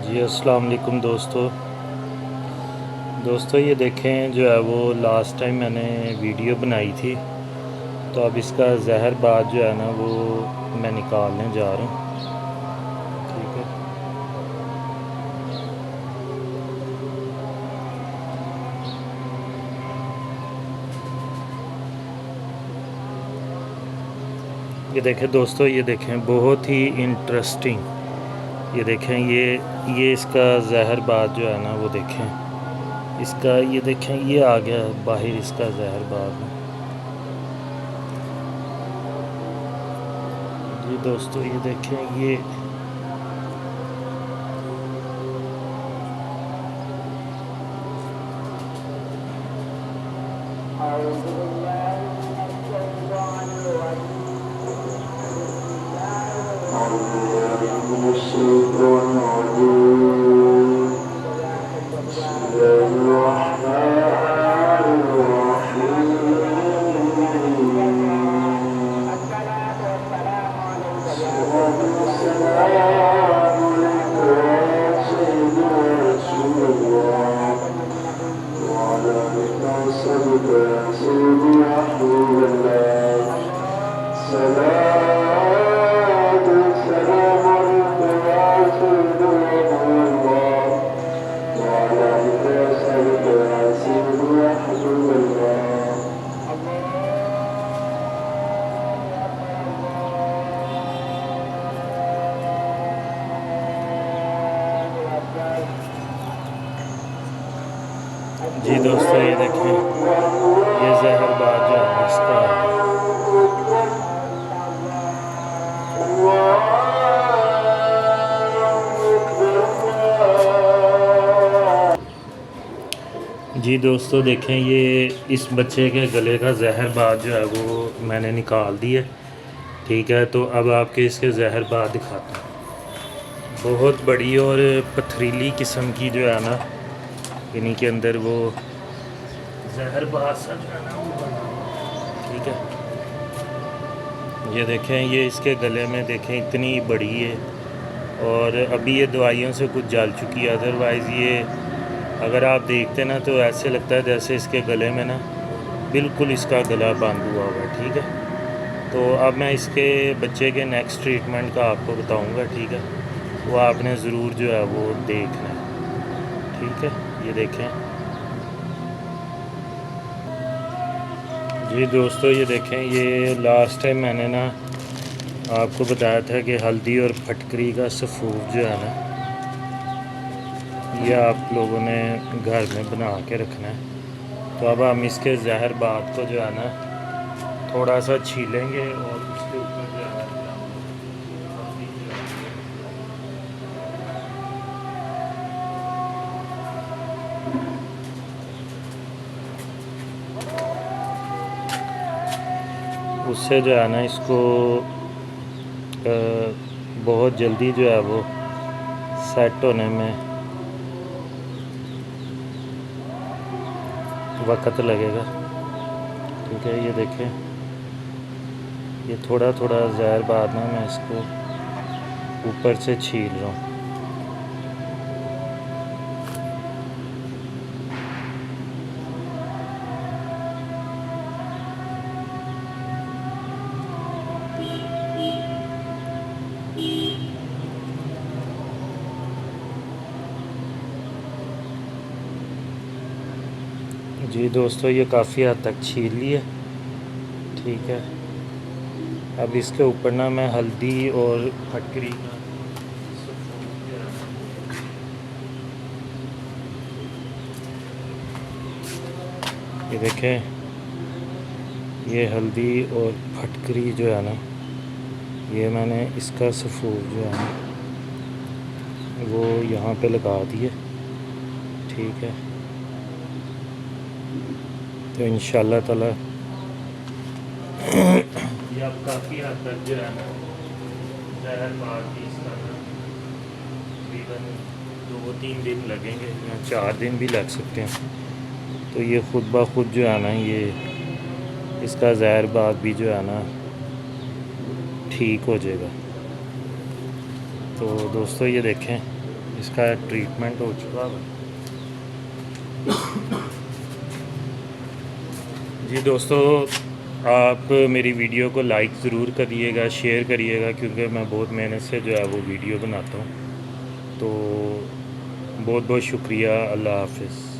जी अस्सलाम वालेकुम दोस्तों ये देखें जो है वो लास्ट टाइम मैंने वीडियो बनाई थी। तो अब इसका जहर बाद जो है ना वो मैं निकालने जा रहा हूँ। ठीक है, ये देखें दोस्तों, ये देखें बहुत ही इंटरेस्टिंग। ये देखें ये इसका जहर बाद जो है ना वो देखें इसका, ये देखें ये आ गया बाहर इसका जहर बाद में। जी दोस्तों ये देखें ये जी दोस्तों ये देखें ये जहर बाद जो है इसका आ गया। जी दोस्तों देखें ये इस बच्चे के गले का जहर बाद जो है वो मैंने निकाल दिया। ठीक है, तो अब आपके इसके जहर बाद दिखाता हूँ। बहुत बड़ी और पथरीली किस्म की जो है ना इन्हीं के अंदर वो जहर बाद सा जो है ना वो बना। ठीक है, ये देखें ये इसके गले में देखें इतनी बड़ी है और अभी ये दवाइयों से कुछ जल चुकी है। अदरवाइज़ ये अगर आप देखते ना तो ऐसे लगता है जैसे इसके गले में ना बिल्कुल इसका गला बंद हुआ हुआ है। ठीक है, तो अब मैं इसके बच्चे के नेक्स्ट ट्रीटमेंट का आपको बताऊंगा। ठीक है, वो आपने ज़रूर जो है वो देखना है। ठीक है, ये देखें जी दोस्तों ये देखें ये लास्ट टाइम मैंने ना आपको बताया था कि हल्दी और फटकरी का सफ़ूफ जो है ना ये आप लोगों ने घर में बना के रखना है। तो अब हम इसके जहर बाद को जो है ना थोड़ा सा छीलेंगे और उसके ऊपर जो है उससे जो है ना इसको बहुत जल्दी जो है वो सेट होने में वक्त लगेगा। ठीक है, ये देखें ये थोड़ा थोड़ा जहर बाद ना मैं इसको ऊपर से छील रहा हूँ। जी दोस्तों ये काफ़ी हद तक छील लिया। ठीक है, अब इसके ऊपर ना मैं हल्दी और फटकरी का ये देखें ये हल्दी और फटकरी जो है ना ये मैंने इसका सफ़ूफ जो है ना वो यहाँ पे लगा दिए। ठीक है, तो इंशाल्लाह ताला ये अब काफ़ी हद तक जो है ना जहर बाद भी इसका तकरीबन 2-3 दिन लगेंगे या 4 दिन भी लग सकते हैं। तो ये ख़ुद ब खुद जो है ना ये इसका जहर बाद भी जो है ना ठीक हो जाएगा। तो दोस्तों ये देखें इसका ट्रीटमेंट हो चुका है। जी दोस्तों, आप मेरी वीडियो को लाइक ज़रूर करिएगा, शेयर करिएगा, क्योंकि मैं बहुत मेहनत से जो है वो वीडियो बनाता हूँ। तो बहुत बहुत शुक्रिया। अल्लाह हाफ़िज़।